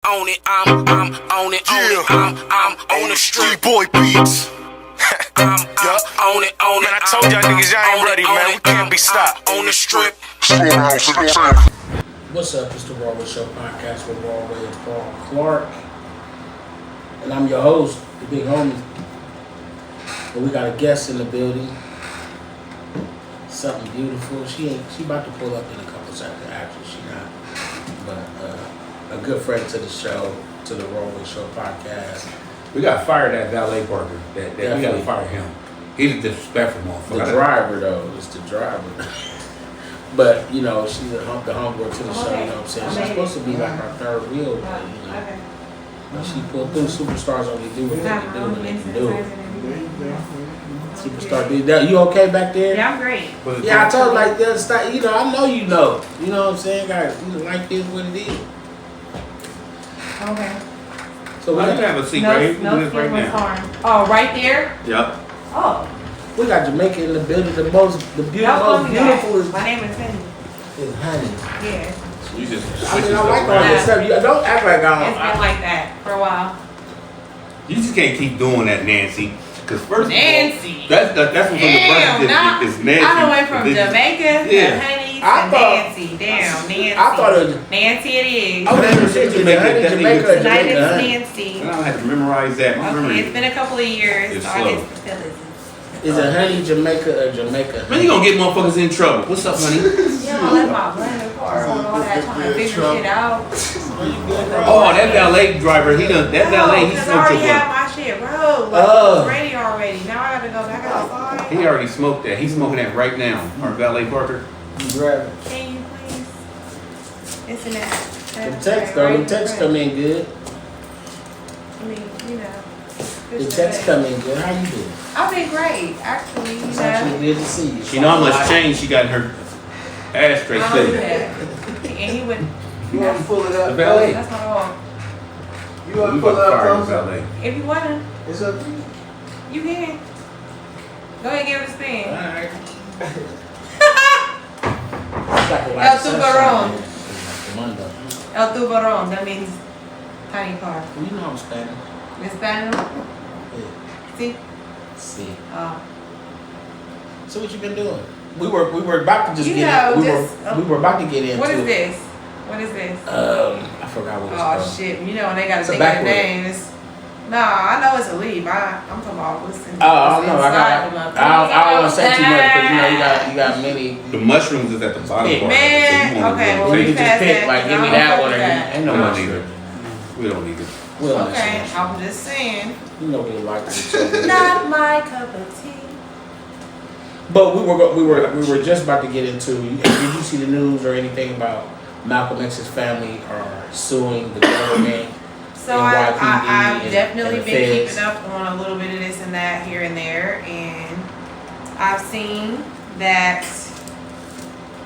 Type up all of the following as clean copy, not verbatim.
On it, I'm on it, I'm on the street. Boy beats. I'm on it, Man, I told y'all niggas y'all ain't ready, man. We can't be stopped. On the strip. What's up? It's the Railway Show podcast with Railway and Paul Clark. And I'm your host, the big homie. And we got a guest in the building. Something beautiful. She about to pull up in a couple seconds. Actually, she not. But a good friend to the show, to the Railway Show podcast. We got to fire that valet parker. That we got to Definitely. fire him. He's a disrespectful motherfucker. The driver, though, is the driver. But, you know, she's the homegirl to the show, you know what I'm saying? She's supposed to be like our third wheel, but, you know. When she pulled through, superstars only do what they can do when they can do it. Superstar did that. You okay back there? Yeah, I'm great. Yeah, I told her, like, you know, I know you know. You know what I'm saying? Guys, you know, like this what it is. Okay. So I have a seat right here. We can do this right now. Harm. Oh, right there? Yep. Oh. we got Jamaica in the building. The most beautiful is My name is Henny. Honey. Yeah. You just I mean, I switch like all around. this stuff. You don't act like It's been like that for a while. You just can't keep doing that, Nancy. Because first Nancy. of all, that's what's on the Damn, birth now certificate is Nancy. I done went from This- Jamaica Yeah. to Honey to I thought- Nancy. Damn, Nancy. I thought it was. Nancy it is. I was never seen Jamaica, Honey, that Jamaica, nigga- Tonight Jamaica. it's Honey. Nancy. I don't have to memorize that. My memory. Okay, it's been a couple of years. It's So I slow. guess the fellas Is it Honey Jamaica or Jamaica? Man, you gonna get motherfuckers in trouble. What's up, honey? Yeah, I left my blender car on all that trying to figure shit out. Oh, that valet driver, that valet, he because I smoked already your had butt. my shit rolled. Oh. It's ready already. Now I gotta go back outside. He already smoked that. He's smoking that right now. Our valet parker. You grab it. Can you please? It's in that. Them texts though, them texts come in good. I mean, you know. The texts come in good. How you doing? I've been great, actually. You It's know. actually good to see you. She know how much change she got in her ashtray I don't do today. that. And he would. You want to pull it The up? valet. That's my dog. You want We to pull about it to up? fire the Closer? valet. If you wanna, It's up to you. you can. Go ahead and give it a spin. Alright. It's like a El light sunshine Tubarón. here. It's like a Monday. El Tubarón. That means tiny car. Well, you know I'm Spanish. Miss Spaniel? Yeah. See? See. Oh. So what you been doing? We were about to just You get know, in. just, We were about to get into What is it. this? What is this? I forgot what it's Oh called. shit! You know when they gotta It's a think of the backward. names. No, I know it's a leaf. I'm talking about what's in. Oh, I don't what's know. I inside don't the motherfucker. want to say too much because you know you got many. The mushrooms is at the bottom Yeah. part. Man, So you wanna okay, go well, We take- can just pass pick that, like give me I that don't one or fuck with ain't no We don't much. need it. We don't need it. We'll Okay, understand. I'm just saying. You know we like each other. Not my cup of tea. But we were just about to get into. Did you see the news or anything about Malcolm X's family are suing the government? So NYPD I've and- definitely and the been feds. keeping up on a little bit of this and that here and there, and I've seen that.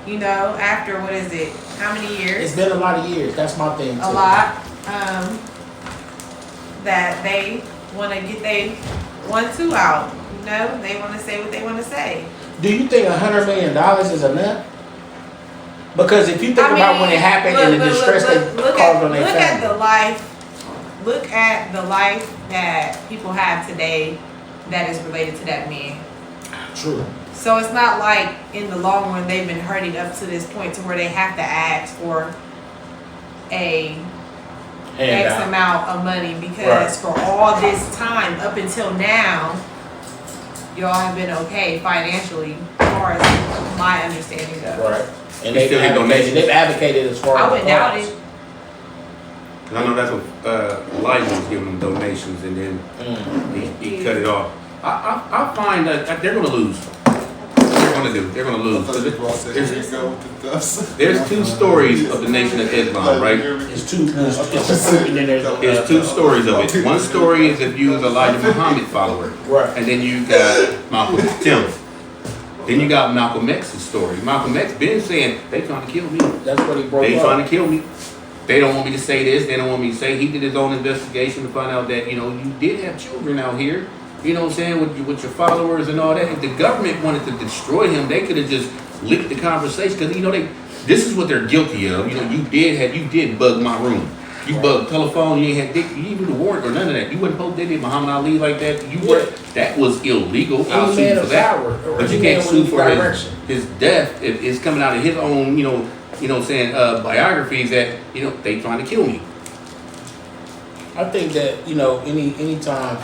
You know, after what is it? How many years? It's been a lot of years. That's my thing too. A lot. That they want to get they 1-2 out. You know, they want to say what they want to say. Do you think $100 million is enough? Because if you think about when it happened and the distress they caused on their look at the family. life. Look at the life that people have today that is related to that man. True. So it's not like in the long run they've been hurting up to this point to where they have to ask for a X Handout. amount of money because Right. for all this time up until now, y'all have been okay financially, as far as my understanding goes. Right. And You still get donations? they've advocated as far I as wouldn't the doubt cause. it. 'Cause I know that's what Elijah was giving them donations, and then he cut it off. I find that they're gonna lose. They're gonna lose. There's two stories of the Nation of Islam, right? It's two, and then There's two stories of it. One story is if you was Elijah Muhammad follower, Right. and then you got Malcolm Tim. Then you got Malcolm X's story. Malcolm X been saying they trying to kill me. That's what he broke They up. trying to kill me. They don't want me to say this. They don't want me to say. He did his own investigation to find out that, you know, you did have children out here. You know what I'm saying, with your followers and all that. If the government wanted to destroy him, they could have just licked the conversation because, you know, this is what they're guilty of. You know, you did bug my room. You bugged telephone, you ain't had dick, you didn't do the warrant or none of that. You wasn't supposed to did Muhammad Ali like that. You were, that was illegal. I'll sue you for that. But you can't sue for his death. It's coming out of his own, biographies that, they trying to kill me. I think that, anytime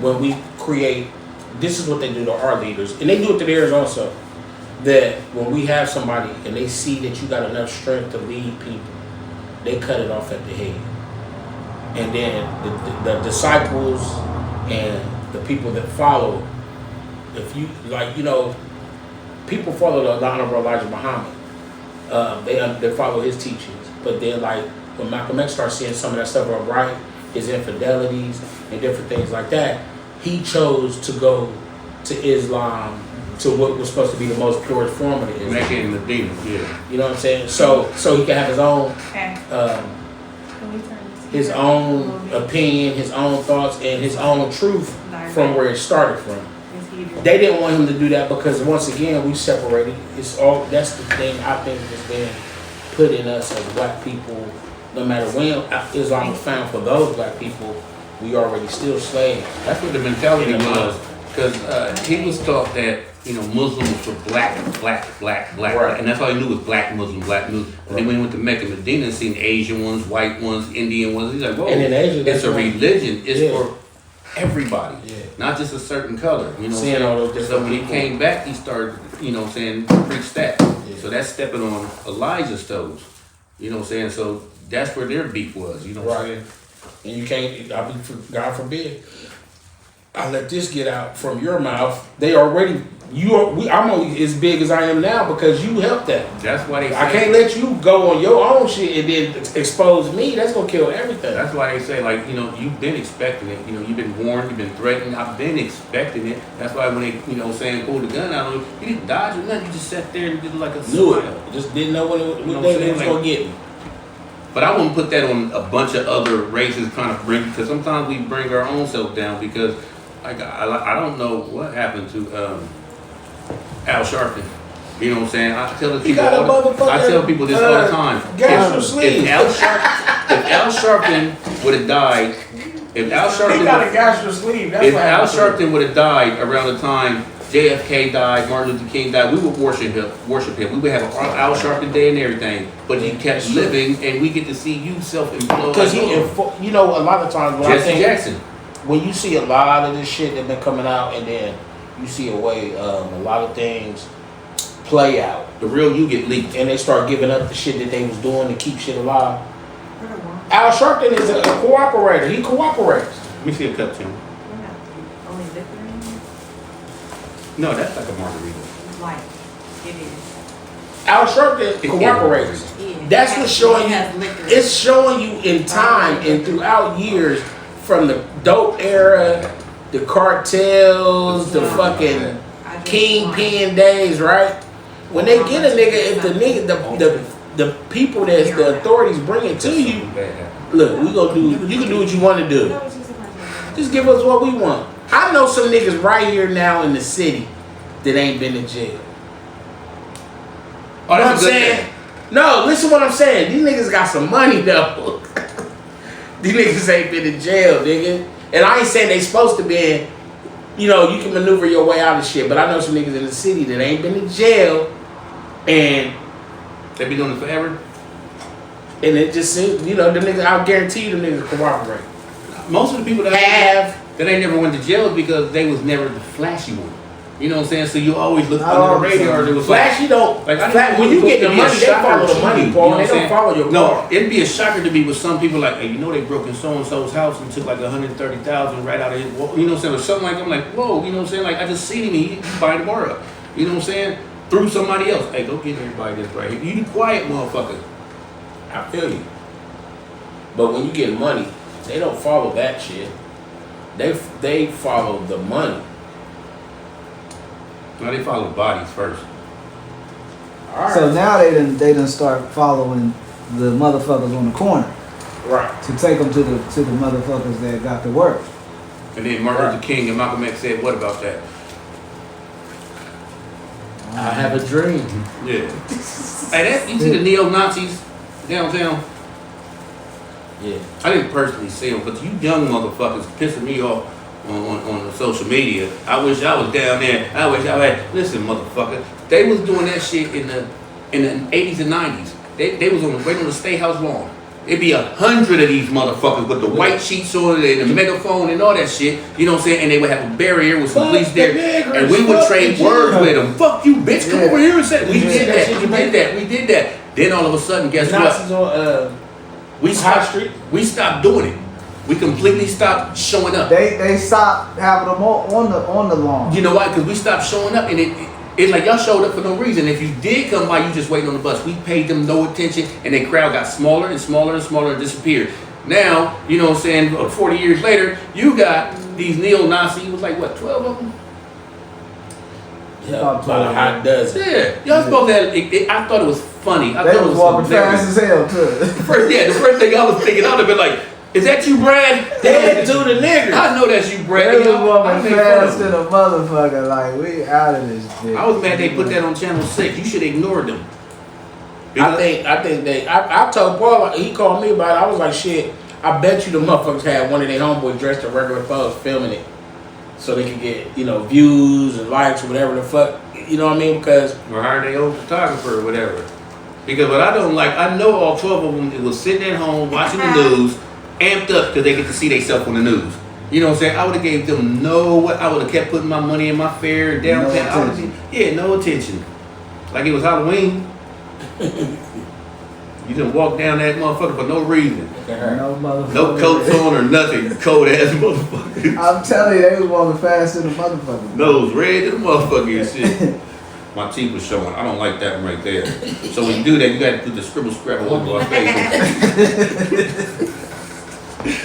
when we create, this is what they do to our leaders, and they do it to theirs also, that when we have somebody and they see that you got enough strength to lead people, they cut it off at the head. And then the disciples and the people that follow, if you, people follow the Honorable Elijah Muhammad. They follow his teachings. But then, when Malcolm X started seeing some of that stuff up right, his infidelities and different things like that, he chose to go to Islam, to what was supposed to be the most purest form of the Islam. Mecca and Medina, yeah. You know what I'm saying? So he can have his own opinion, his own thoughts, and his own truth from where it started from. They didn't want him to do that because once again we separated. That's the thing I think that's been put in us as black people. No matter when Islam was found for those black people, we already still slaves. That's what the mentality was. Because he was taught that, Muslims were black, Right. and that's all he knew was black Muslim. And then when he went to Mecca and Medina and seen Asian ones, white ones, Indian ones, he's like, whoa, and in Asia, it's a religion. It's for everybody, not just a certain color. Seeing all those different so when he people. came back, he started, preach that. Yeah. So that's stepping on Elijah's toes. So that's where their beef was. Right. And you can't, God forbid, I let this get out from your mouth. I'm only as big as I am now because you helped that. That's why they say, I can't let you go on your own shit and then expose me. That's gonna kill everything. That's why they say, you've been expecting it. You've been warned, you've been threatened. I've been expecting it. That's why when they, saying pull the gun out, you didn't dodge or nothing. You just sat there and did like a knew smile. it. Just didn't know what they was gonna get me. But I wouldn't put that on a bunch of other races trying to bring, because sometimes we bring our own self down because I don't know what happened to Al Sharpton. You know what I'm saying? I tell people this all the time. If Al Sharpton would have died, if Al Sharpton would have died around the time JFK died, Martin Luther King died, we would worship him. We would have an Al Sharpton day and everything. But he kept living, and we get to see you self-employed. Because a lot of times when Jesse Jackson. When you see a lot of this shit that been coming out, and then you see a way a lot of things play out. The real you get leaked. And they start giving up the shit that they was doing to keep shit alive. Al Sharpton is a cooperator. He cooperates. Let me see a cup, Tim. No, that's like a margarita. Like, it is. Al Sharpton cooperates. That's what's showing you. It's showing you in time and throughout years from the dope era, the cartels, the fucking kingpin days, right? When they get a nigga, if the people that's the authorities bring it to you, look, you can do what you want to do. Just give us what we want. I know some niggas right here now in the city that ain't been in jail. Oh, you know what I'm saying? No, listen what I'm saying. These niggas got some money though. These niggas ain't been in jail, nigga. And I ain't saying they supposed to be. You can maneuver your way out of shit. But I know some niggas in the city that ain't been in jail, and they be doing it forever. And it just seems, the niggas. I guarantee you, the niggas cooperate. Most of the people that ain't never went to jail because they was never the flashy one. You know what I'm saying? So you always look under the radar. It was flashy don't. When you get the money, they follow the money, Paul. They don't follow your car. No, it'd be a shocker to me with some people like, hey, they broke in so and so's house and took like $130,000 right out of his. You know what I'm saying? Or something like I'm like, whoa. You know what I'm saying? Like I just seen him. He buying the bar up. You know what I'm saying? Through somebody else. Hey, go get everybody this right here. You quiet, motherfucker. I feel you. But when you get money, they don't follow that shit. They follow the money. No, they follow bodies first. All right. So now they done start following the motherfuckers on the corner. Right. To take them to the motherfuckers that got the work. And then Martin Luther King and Malcolm X said, what about that? I have a dream. Yeah. Hey, you see the neo-Nazis downtown? Yeah. I didn't personally see them, but you young motherfuckers pissing me off on the social media. I wish I was down there. I wish I had. Listen, motherfucker, they was doing that shit in the 80s and 90s. They was right on the State House lawn. It'd be 100 of these motherfuckers with the white sheets on it and the megaphone and all that shit. You know what I'm saying? And they would have a barrier with some police there, and we would trade words with them. Fuck you, bitch! Come over here and say we did that. We did that. Then all of a sudden, guess what? We stopped doing it. We completely stopped showing up. They stopped having them on the lawn. You know why? Because we stopped showing up, and it's like y'all showed up for no reason. If you did come by, you just waiting on the bus. We paid them no attention, and their crowd got smaller and smaller and smaller and disappeared. Now, you know what I'm saying, 40 years later, you got these neo-Nazis. It was like, what, 12 of them? Yeah, about a hot dozen. Yeah. Y'all supposed to have, I thought it was funny. I They thought it was walking hilarious. fast as hell, too. The first thing I was thinking, I would have been like, is that you, Brad? Dead to the nigger. I know that's you, Brad. They was I walking made fun of fast them. to the motherfucker. Like, we out of this bitch. I was mad they put that on Channel 6. You should ignore them. I think they. I told Paul. He called me about it. I was like, shit. I bet you the motherfuckers had one of their homeboys dressed in regular clothes filming it, so they could get views and likes or whatever the fuck. You know what I mean? Because Or hire their own photographer or whatever. Because what I don't like, I know all 12 of them was sitting at home watching the news, amped up because they get to see themselves on the news. You know what I'm saying? I would have gave them I would have kept putting my money in my fare downtown. No attention. Like it was Halloween. You didn't walk down that motherfucker for no reason. No motherfucker. No coats on or nothing. Cold ass motherfucker. I'm telling you, they was walking fast to the motherfucker. Nose red to the motherfucker and shit. My teeth was showing. I don't like that one right there. So when you do that, you got to do the scribble scrabble over our face.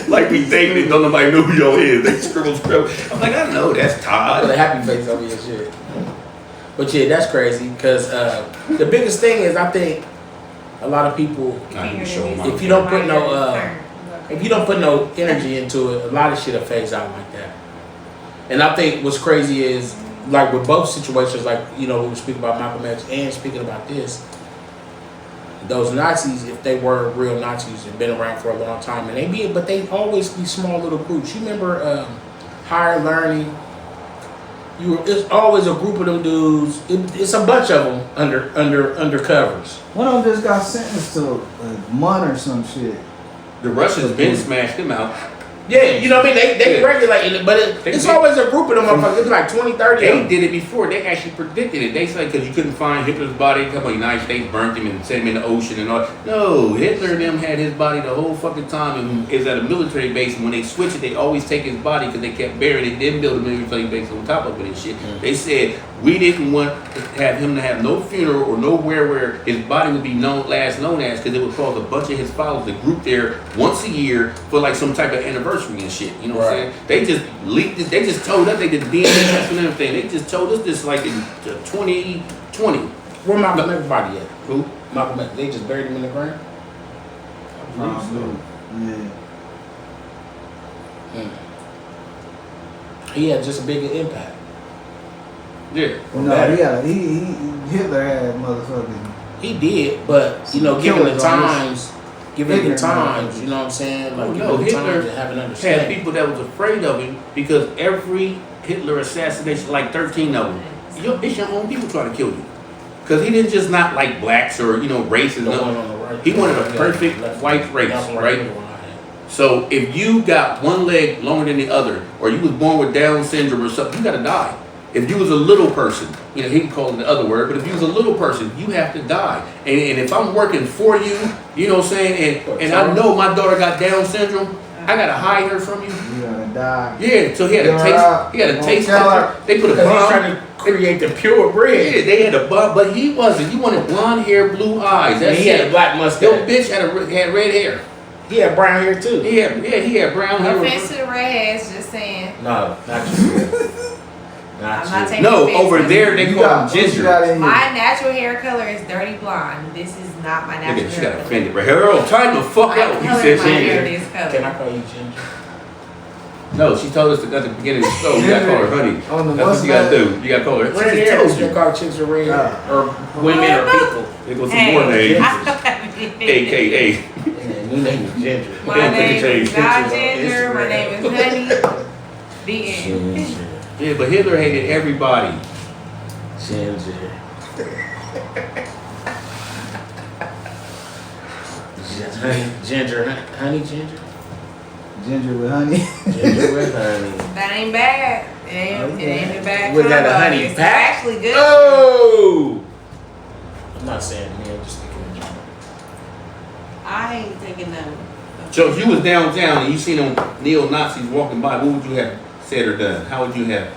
Like we think that don't nobody know who y'all is. They scribble scrabble. I'm like, I know that's I put a Todd. happy face over your shit. But yeah, that's crazy. Because the biggest thing is, I think a lot of people, if you don't put no energy into it, a lot of shit will phase out like that. And I think what's crazy is, like with both situations, like we were speaking about Malcom X and speaking about this, those Nazis, if they were real Nazis and been around for a long time, and but they always be small little groups. You remember Higher Learning? It's always a group of them dudes. It's a bunch of them undercovers. One of them just got sentenced to a month or some shit. The Russians been smashed them out. Yeah, you know what I mean? They regulate it, but it's always a group of them motherfuckers. It's like 20, 30 of They them. did it before. They actually predicted it. They said because you couldn't find Hitler's body, come on, the United States burnt him and sent him in the ocean and all. No, Hitler and them had his body the whole fucking time and is at a military base. And when they switch it, they always take his body because they kept burying it. Then build a military base on top of it and shit. Mm-hmm. They said we didn't want to have him to have no funeral or nowhere where his body would be known as because it would cause a bunch of his followers to group there once a year for like some type of anniversary and shit. You know what I'm saying? They just leaked it. They just told us they did DNA test and everything. They just told us this like in 2020. Where Malcolm X body at? Who? Malcolm X. They just buried him in the ground? Yeah. He had just a bigger impact. Yeah. No, Hitler had motherfucking. He did, but given the times, you know what I'm saying? Like, No, given the Hitler times to have an had understanding. people that was afraid of him because every Hitler assassination, like 13 of them, it's your own people trying to kill you. Because he didn't just not like blacks or races. The No. one on the right. He wanted a perfect white race, right? So if you got one leg longer than the other, or you was born with Down syndrome or something, you gotta die. If you was a little person, he can call it the other word, but if you was a little person, you have to die. And if I'm working for you, you know what I'm saying, and I know my daughter got Down syndrome, I gotta hide her from you. You gotta die. Yeah, so he had a taste tester. They put a Because he's bomb. trying to create the pure breed. Yeah, they had a bomb, but he wasn't. You wanted blonde hair, blue eyes. And That's he had a it. black mustache. Your bitch had red hair. He had brown hair too. He had brown hair. No offense to the redheads, just saying. No, not you. I'm not taking No, offense. over there they You call got him ginger. My natural hair color is dirty blonde. This is not my Look natural at she hair got color. offended, bro. Harold, time the fuck I out. He colored said my hair ginger. this color. Can I call you Ginger? No, she told us at the beginning of the show. You gotta call her honey. On the That's what you gotta do. You gotta call her. Red She hair. just told They you. call chicks with red hair. Or women or people. It was some more names. I AKA. And We name is Ginger. My name is not Ginger. My name is Honey. The end. Ginger. Yeah, but Hitler hated everybody. Ginger. Ginger. Honey Ginger? Ginger with honey. Ginger with honey. That ain't bad. It ain't a bad. Was that a combo. honey It's pack? actually good. Oh! I'm not saying me, I'm just thinking of Ginger. I ain't taking them. So if you was downtown and you seen them neo-Nazis walking by, what would you have said or done? How would you have?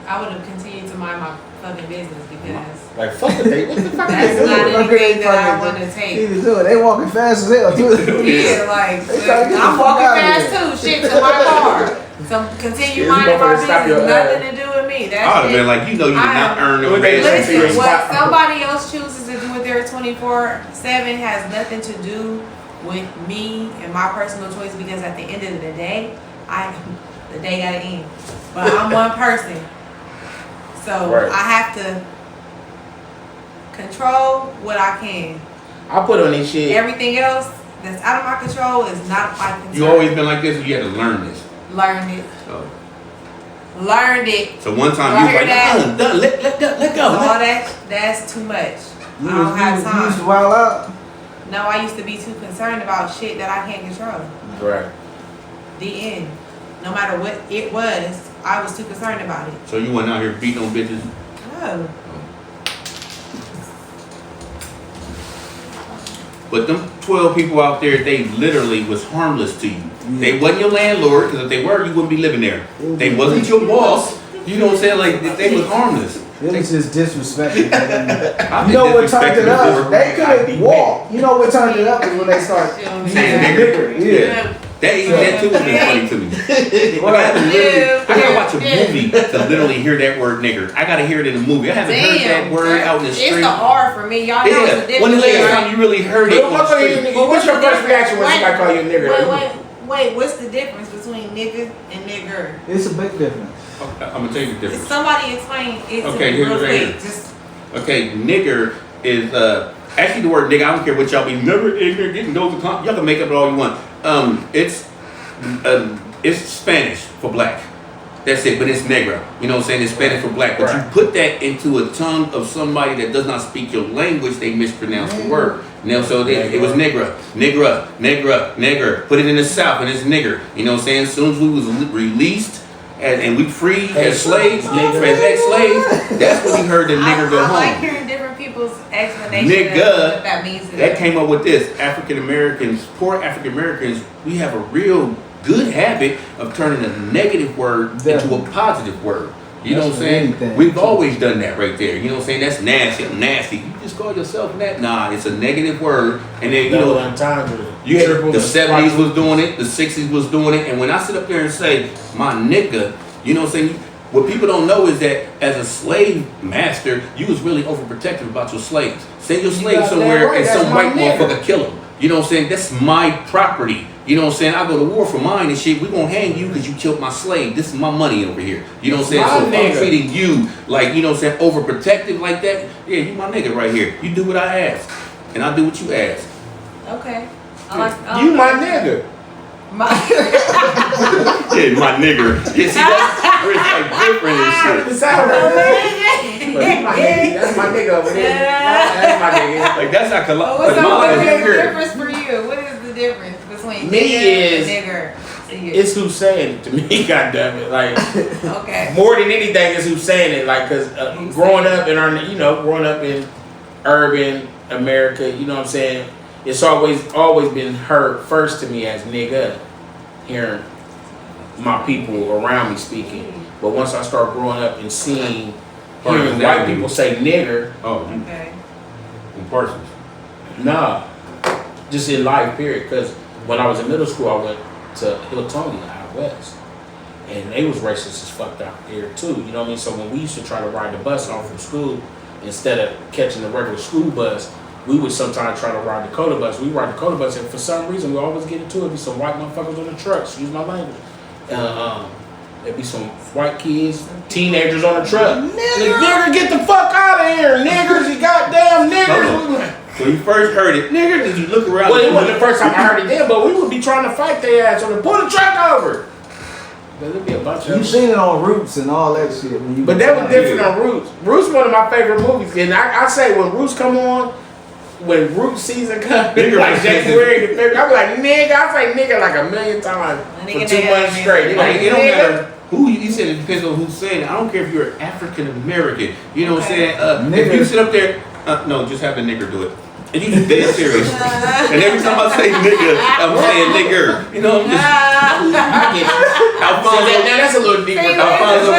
I would have continued to mind my fucking business because Like, fuck it, they, what the fuck that's are they not doing? anything that I want to take. Even do it. They walking fast as hell too. Yeah, like They try to get the I'm fuck walking out of fast here. too. Shit to my car. So continue Yeah, minding my motherfucker, stop business. your, Nothing to do with me. I would That's have been it. like, you know, you did not earn no What they bad. say? Listen, what Stop. somebody else chooses to do with their 24/7 has nothing to do with me and my personal choice because at the end of the day, the day gotta end. But I'm one person. So Right. I have to control what I can. I put on this shit. Everything else that's out of my control is not my control. You always been like this, or you had to learn this? Learned it. Oh. Learned it. So one time I you was hear like, that. let go. All that's too much. You I don't have you used to time. wild out. No, I used to be too concerned about shit that I can't control. Right. The end. No matter what it was, I was too concerned about it. So you went out here beating on bitches? No. But them 12 people out there, they literally was harmless to you. They wasn't your landlord, because if they were, you wouldn't be living there. They wasn't your boss. You know what I'm saying? Like, they was harmless. It was just disrespectful. I've You been know what turned it disrespected up? before. They couldn't walk. You know what turned it up is when they start Nigger. Yeah. That too has been funny to me. Like, I gotta watch a movie to literally hear that word nigger. I gotta hear it in a movie. I haven't heard that word out in the street. It's the R for me. Y'all know it's a Yeah. difference. When the last right? time you really heard it on the street? But what's your first reaction when somebody call you a nigger? Wait, what's the difference between nigga and nigger? It's a big difference. Okay, I'm gonna tell you the difference. Somebody explain it to Okay, me here's real the quick. answer. Just Okay, nigger is actually the word nigga. I don't care what y'all be never ignorant, getting those y'all can make up all you want. It's Spanish for black. That's it, but it's negro. You know what I'm saying? It's Spanish for black. But you put that into a tongue of somebody that does not speak your language, they mispronounce the word. Now, so it was negra. Put it in the South and it's nigger. You know what I'm saying? As soon as we was released and we free as slaves, as ex-slaves, that's when we heard the nigger go I like home. hearing different people's explanation Nigga, of what that means to That them. came up with this. African Americans, poor African Americans, we have a real good habit of turning a negative word into a positive word. You know what I'm saying? Anything. We've always done that right there. You know what I'm saying? That's nasty. I'm nasty. You just call yourself that? Nah, it's a negative word. And then, you know, you had, the 70s was doing it, the 60s was doing it. And when I sit up there and say, my nigga, you know what I'm saying? What people don't know is that as a slave master, you was really overprotective about your slaves. Send your slaves somewhere and some white motherfucker kill them. You know what I'm saying? That's my property. You know what I'm saying? I go to war for mine and shit. We gonna hang you because you killed my slave. This is my money over here. You know what I'm saying? So if I'm treating you like, you know what I'm saying, overprotective like that, yeah, you my nigga right here. You do what I ask. And I do what you ask. Okay. I You my nigga. Yeah, my nigger. Yeah, see, that's where it's like different and shit. It sound right. But he my nigga. That's my nigga over there. That's my nigga. Like, that's not Well, what's like the nigger. difference for you? What is the difference between Me nigga is- and nigger? to you? It's who's saying it to me, goddammit. Like, Okay. more than anything, is who's saying it. Like, cause growing up in urban America, you know what I'm saying? It's always been heard first to me as nigga, hearing my people around me speaking. But once I start growing up and hearing white people say nigger, Oh, you Okay. in Parsons. nah, just in life, period. Because when I was in middle school, I went to Hilltonia out west, and they was racist as fuck out there too. You know what I mean? So when we used to try to ride the bus home from school, instead of catching the regular school bus, we would sometimes try to ride the Coda bus. We ride the Coda bus, and for some reason, we always get into it. Be some white motherfuckers on the truck. Excuse my language. There'd be some white kids, teenagers on the truck. Nigger, get the fuck out of here, niggers! You goddamn niggers! When you first heard it, nigga, did you look around? Well, it wasn't the first time I heard it then, but we would be trying to fight their ass on the pull the truck over. There'd be a bunch of You them. seen it on Roots and all that shit. When you But that was different on Roots. Roots one of my favorite movies, and I say when Roots come on, when Roots season comes, Nigga, like January the 3rd, I'm like nigga. I say nigga like a million times for Nigga, 2 months nigga, straight. nigga. Like, It don't matter who you said. It depends on who's saying it. I don't care if you're African American. You know what I'm saying? If you sit up there, no, just have a nigger do it. And you just dead serious. And every time I say nigga, I'm saying nigger. You know, I'm just. I get you. Alfonso, Now that's a little deeper. See, Alfonso.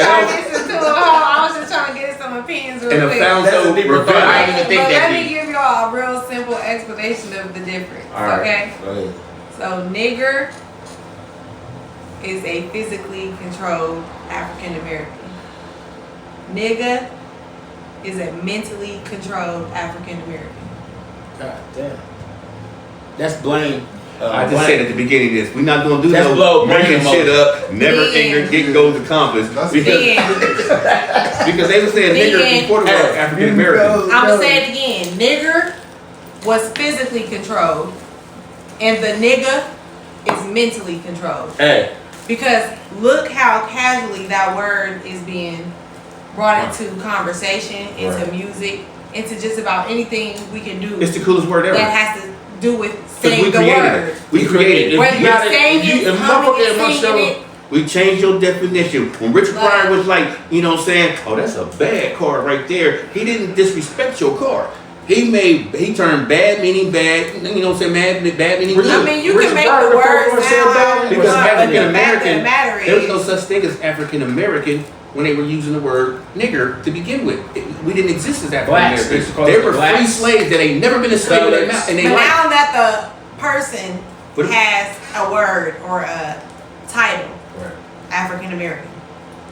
I was just trying to get some opinions real And quick. That's Alfonso a deeper thought. I didn't even think But that let me deep. give y'all a real simple explanation of the difference. All right. Okay? Go ahead. So nigger is a physically controlled African American. Nigga is a mentally controlled African American. God damn. That's blame. I just said at the beginning of this, we're not gonna do That's no blow breaking brain shit up, never Then- anger, getting goals accomplished. That's Because they were saying nigger Then- before the word African American. I'm gonna say it again. Nigger was physically controlled, and the nigga is mentally controlled. Hey, Because look how casually that word is being brought into conversation, into Right. music, into just about anything we can do It's the coolest word ever. that has to do with 'Cause saying we the created word. it. We created it. Whether you you're gotta- saying if you- it, if humming motherfucker it, must singing show- it. We changed your definition. When Richard Like- Pryor was like, you know what I'm saying, oh, that's a bad car right there. He didn't disrespect your car. He turned bad meaning bad, you know what I'm saying, bad meaning good. I mean, you Richard can make Pryor the the words first one said sound that how because you want, but African the fact of the American, matter there was no is, such thing as African American when they were using the word nigger to begin with. We didn't exist as African Blacks. They used to Americans. call They us were the free blacks. slaves that ain't never been a slave in their Colors. mouth in but their life. now that the person But- has a word or a title, Right. African American,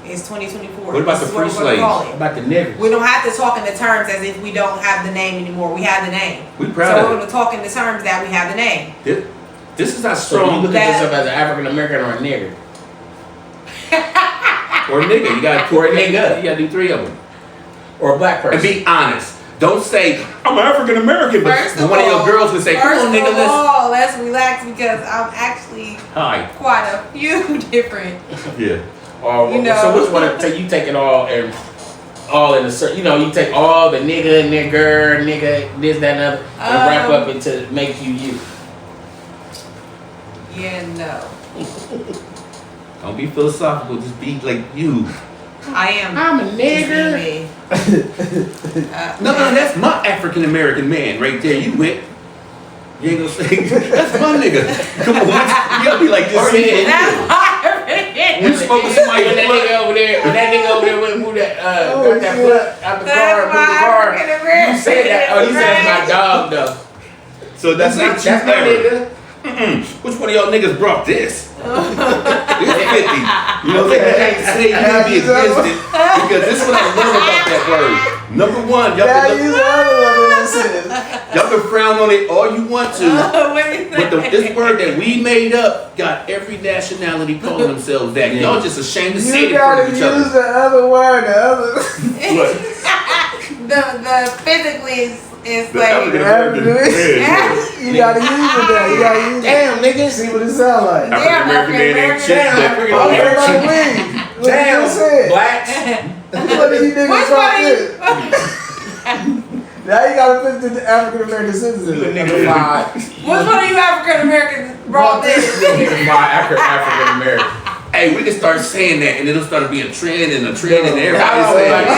it's 2024. What about This the is what free we're gonna call slaves? it. About the niggas. We don't have to talk in the terms as if we don't have the name anymore. We have the name. We So proud we're of going to talk in the terms that we have the name. it. This is how So you strong look at that- yourself as an African American or a nigger. or a nigga. You gotta Or a nigga. You gotta do three of them. Or a black person. And be honest. Don't say I'm African American, but First of one of all- your girls can say, "Come First on, nigga, of let's all, let's relax because I'm actually hi." quite a few different. Yeah. Or, You know. So which one? You take it all and all in a certain. You know, you take all the nigga, this, that, and other, and wrap up into make you. Yeah, no. Don't be philosophical. Just be like you. I am. I'm a just nigger. me. No, that's my African American man right there. You went. You ain't gonna say that's my nigga. Come on, you gotta be like this. Or yeah. That's my You smoking somebody When that blood. nigga over there, went and moved that, Oh, got that shit. blood out the car, That's moved my the car. African American. You said that. Oh, you said that's my dog though. So that's not That's you my ever. nigga. Which one of y'all niggas brought this? It's 50. You know what I'm saying? I say you gotta be against it because this is what I love about that word. Number one, y'all Yeah, can, use the other one in that sentence. y'all can frown on it all you want to. But this word that we made up got every nationality calling themselves that. Yeah. Y'all just ashamed to say it You in front gotta of use each other. the other word, the other. What? the physically is The like. African American. You gotta use it there. You gotta use it. Damn, niggas. See what it sound like. African American man ain't shit. African Oh, American. everybody leave. What you Damn, just said. blacks. Which one of you niggas Which brought one this? Now you gotta fit the African American You a citizen. nigga five. Which one of you African Americans brought this? You a nigga five African American. Hey, we can start saying that, and it'll start to be a trend and everybody Y'all saying like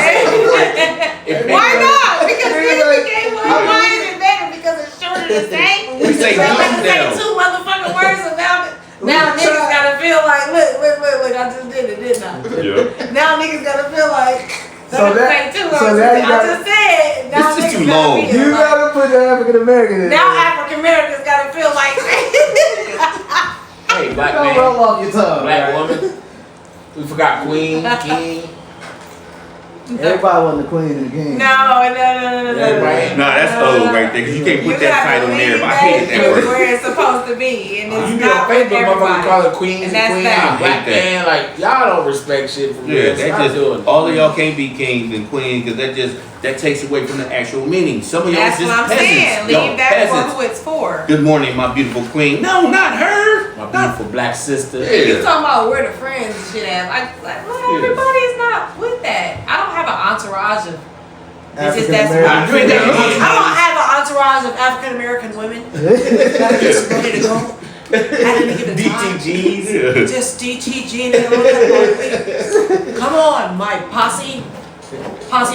it. Why not? Because Niggas this like- became one. Why is it better? Because it's shorter to say. We say So I goose can say now. two motherfucking words about it. Now niggas gotta feel like, look, I just did it, didn't I? Yeah. Now niggas gotta feel like, So that- say two. so I now you gotta- just said. Now This is niggas too gotta long. feel You like- gotta put the African American in Now there. African Americans gotta feel like. Hey, black Don't man, roll off your tongue. black right? woman. We forgot queen, king. Everybody want the queen and the king. No. Everybody- Nah, that's old right there. Cause you can't put that title in there. But I hated that It's word. where it's supposed to be, and it's You be not on with Facebook, motherfucker everybody. call it queens And and that's queens that. and black I hate man. Like, y'all don't respect shit for real. Yeah, Stop that doing just it. all of y'all can't be kings and queens because that takes away from the actual meaning. Some of y'all That's just what I'm peasants. saying. Y'all Leave that for peasants. who it's for. Good morning, my beautiful queen. No, not her. My Not beautiful black sister. Yeah. You talking about where the friends and shit at? Well, everybody is not with that. I don't have an entourage of. It's just that's African-American. You ain't got no I don't have an entourage of African American women. Just ready to go. At any given time. DTGs. Just DTG and come on, my posse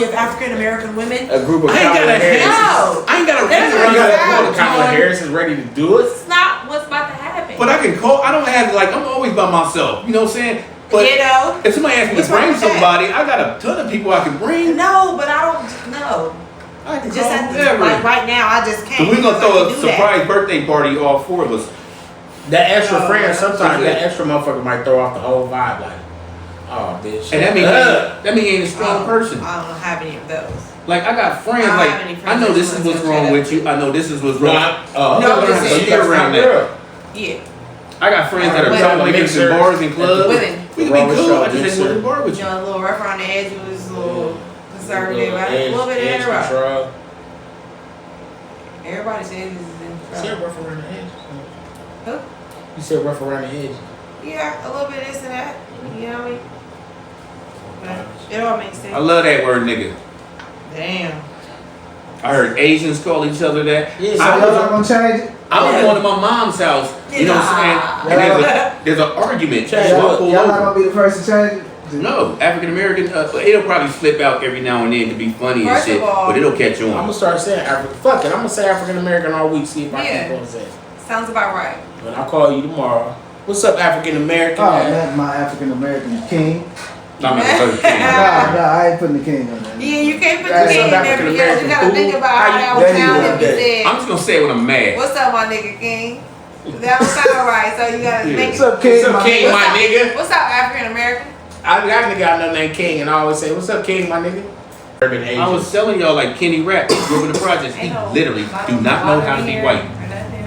of African American women. A group of I ain't got Kamala a Harris. No, I ain't got a That's ring what around I'm that saying. all the Kamala time. Harris is ready to do it. it's not what's about to happen. But I can call. I don't have like I'm always by myself. You know what I'm saying? But you know. if somebody asks me What's to wrong bring with that? somebody, I got a ton of people I can bring. No, but I don't know. I can Just call at the, whoever. like right now, I just can't. So we're gonna because I throw can a do that. surprise birthday party, all four of us. That extra Oh, friend, yeah. sometimes that extra motherfucker might throw off the whole vibe. Like, oh, bitch. And that means that means he ain't a strong Oh, person. I don't have any of those. Like I got friends. I don't Like have any I friends know that this is just what's wanna wrong shut with you. I know this is what's No, wrong. No, you this learn to is- steer around that. Yeah. I got friends that are Women. troublemakers in bars and clubs. Women. We can Wrong be with cool. y'all, I just ain't mixer. want to bar with You you. know, a little rough around the edge was a little conservative. A Edge- little bit edge in a row. control. Everybody says this is in You said trouble. rough around the edge. Who? You said rough around the edge. Yeah, a little bit this and that. You know what I mean? But it all makes sense. I love that word, nigga. Damn. I heard Asians call each other that. Yeah, So I y'all was, not gonna change it? I was going to my mom's house. You know what I'm saying? And there's an argument. So I pulled Y'all not over. gonna be the first to change it? No, African American. It'll probably slip out every now and then to be funny and First shit, of all- but it'll catch I'm gonna on. start saying African. Fuck it, I'm gonna say African American all week. See if I Yeah. can go and say it. Sounds about right. When I call you tomorrow, what's up, African American? Oh, that's my African American king. I'm not gonna say Nah, I ain't putting the king on that. Yeah, you can't put That's the king in some there because you African-American gotta think food. about How how you- that would there you sound go. if you I'm said, just gonna say it when I'm mad. what's up, my nigga king? That don't sound right, so you gotta Yeah. make What's up, king? What's up, king, What's my up? nigga? What's up, African American? I got a nigga I know named King, and I always say, "What's up, King, my nigga?" Urban Asian. I was telling y'all like Kenny Rap, grew up in the projects. He literally do not know how to be white.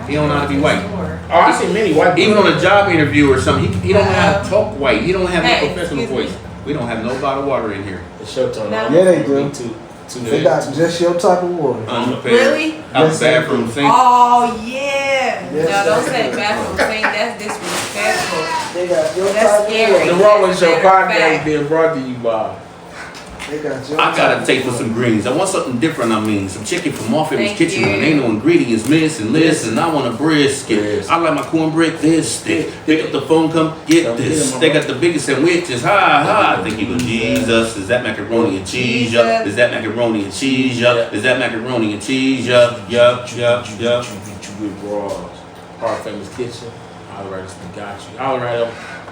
He don't know how to be white. Oh, I see many white people. Even on a job interview or something, he don't know how to talk white. He don't have Hey, no professional excuse voice. We don't have no bottled water in here. The show turned No. on. Yeah, they do. Me too. They got just your type of water. Unprepared. Really? Out Yes, the bathroom sink. Oh yeah. Yes, No, don't sir. say bathroom thing. That's disrespectful. They got your That's type scary. of The water. Raw Show Matter of podcast fact. being brought to you by. They got your I type gotta of take for water. some greens. I want something different. I mean, some chicken from Off Family's Thank Kitchen. you. And ain't no ingredients missing. Listen, I want a brisket. Brisket. I like my cornbread this thick. Pick up the phone, come get Come get this. 'em, They mama. got the biggest sandwiches. Ha ha. Thank you, Jesus. Is that macaroni and cheese? Yup. Is that macaroni and cheese? Yup. Is that macaroni and cheese? Yup. Yup. Yup. Yup. With Raws. Our Famous Kitchen. Alright, they got you. Alright,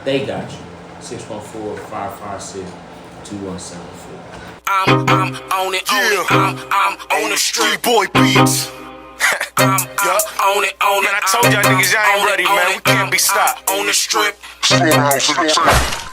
they got you. 614-556-2174. I'm on it, I'm on the street, boy beats. I'm on it, Man, I told y'all niggas y'all ain't ready, man. We can't be stopped. On the strip. Slow down to the track.